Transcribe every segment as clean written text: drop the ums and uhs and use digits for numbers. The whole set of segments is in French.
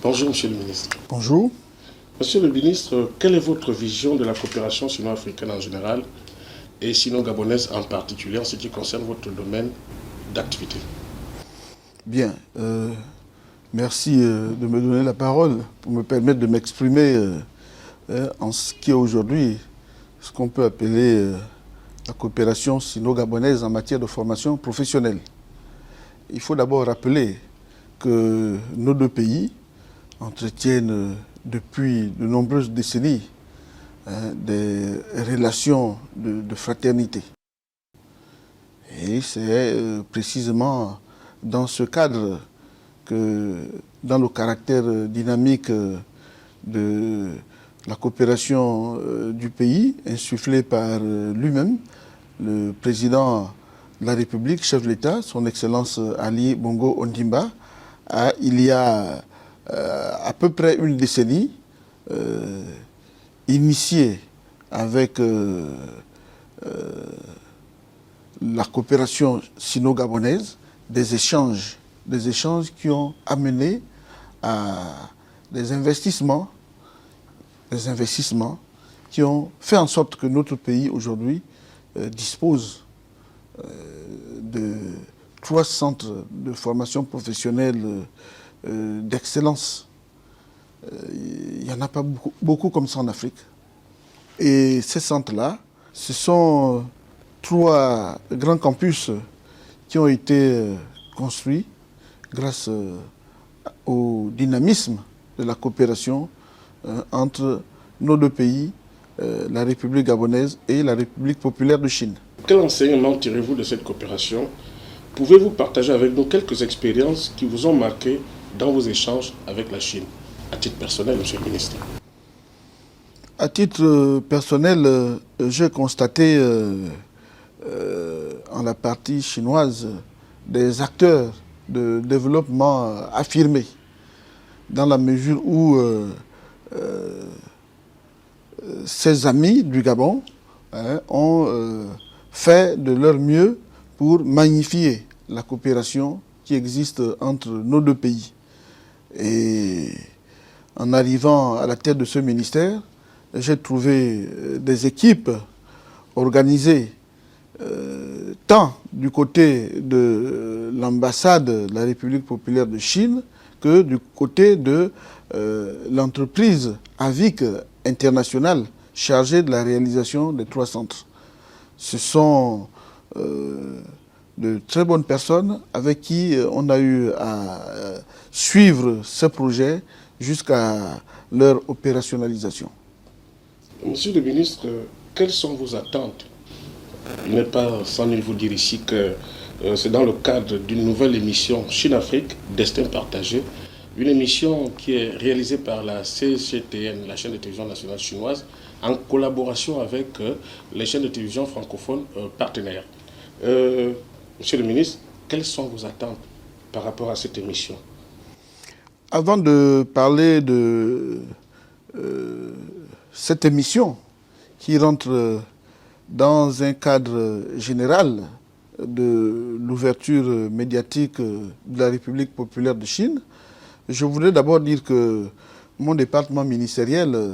Bonjour, Monsieur le ministre. Bonjour. Monsieur le ministre, quelle est votre vision de la coopération sino-africaine en général et sino-gabonaise en particulier en ce qui concerne votre domaine d'activité? Bien. Merci de me donner la parole pour me permettre de m'exprimer en ce qui est aujourd'hui ce qu'on peut appeler la coopération sino-gabonaise en matière de formation professionnelle. Il faut d'abord rappeler que nos deux pays entretiennent depuis de nombreuses décennies des relations de fraternité. Et c'est précisément dans ce cadre que, dans le caractère dynamique de la coopération du pays, insufflée par lui-même, le président de la République, chef de l'État, son Excellence Ali Bongo Ondimba, il y a à peu près une décennie, initié avec la coopération sino-gabonaise des échanges qui ont amené à des investissements qui ont fait en sorte que notre pays aujourd'hui dispose de 3 centres de formation professionnelle d'excellence. Il n'y en a pas beaucoup comme ça en Afrique. Et ces centres-là, ce sont 3 grands campus qui ont été construits grâce au dynamisme de la coopération entre nos deux pays, la République gabonaise et la République populaire de Chine. Quel enseignement tirez-vous de cette coopération? Pouvez-vous partager avec nous quelques expériences qui vous ont marqué dans vos échanges avec la Chine, à titre personnel, Monsieur le ministre? À titre personnel, j'ai constaté en la partie chinoise des acteurs de développement affirmés, dans la mesure où ces amis du Gabon ont fait de leur mieux pour magnifier la coopération qui existe entre nos deux pays. Et en arrivant à la tête de ce ministère, j'ai trouvé des équipes organisées tant du côté de l'ambassade de la République populaire de Chine que du côté de l'entreprise AVIC internationale chargée de la réalisation des 3 centres. Ce sont de très bonnes personnes avec qui on a eu à suivre ce projet jusqu'à leur opérationnalisation. Monsieur le ministre, quelles sont vos attentes? Il n'est pas sans nul vous dire ici que c'est dans le cadre d'une nouvelle émission Chine-Afrique, Destin partagé, une émission qui est réalisée par la CGTN, la chaîne de télévision nationale chinoise, en collaboration avec les chaînes de télévision francophones partenaires. Monsieur le ministre, quelles sont vos attentes par rapport à cette émission? Avant de parler de cette émission qui rentre dans un cadre général de l'ouverture médiatique de la République populaire de Chine, je voudrais d'abord dire que mon département ministériel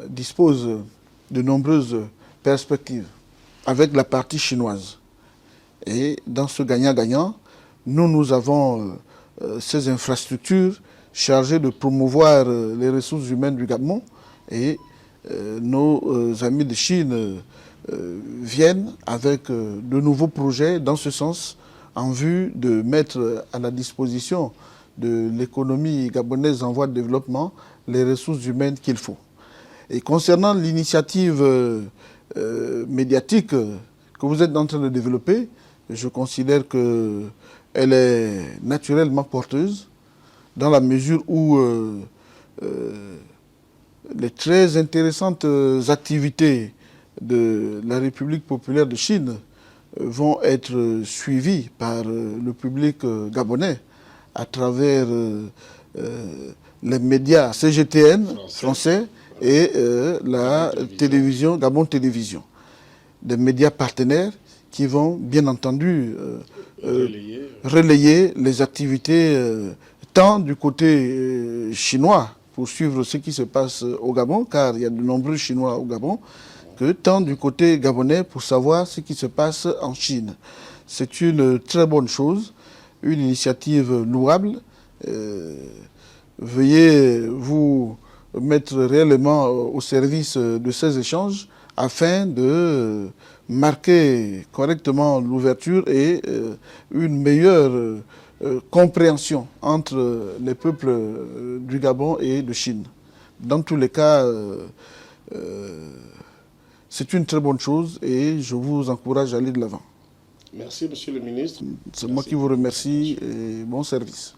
dispose de nombreuses perspectives avec la partie chinoise. Et dans ce gagnant-gagnant, nous avons ces infrastructures chargées de promouvoir les ressources humaines du Gabon, et nos amis de Chine viennent avec de nouveaux projets dans ce sens en vue de mettre à la disposition de l'économie gabonaise en voie de développement les ressources humaines qu'il faut. Et concernant l'initiative médiatique que vous êtes en train de développer, je considère qu'elle est naturellement porteuse dans la mesure où les très intéressantes activités de la République populaire de Chine vont être suivies par le public gabonais à travers les médias CGTN français et la télévision, Gabon Télévision. Des médias partenaires qui vont bien entendu relayer les activités tant du côté chinois, pour suivre ce qui se passe au Gabon, car il y a de nombreux Chinois au Gabon, que tant du côté gabonais pour savoir ce qui se passe en Chine. C'est une très bonne chose, une initiative louable. Veuillez vous mettre réellement au service de ces échanges afin de marquer correctement l'ouverture et une meilleure compréhension entre les peuples du Gabon et de Chine. Dans tous les cas, c'est une très bonne chose et je vous encourage à aller de l'avant. Merci, monsieur le ministre. C'est moi qui vous remercie et bon service.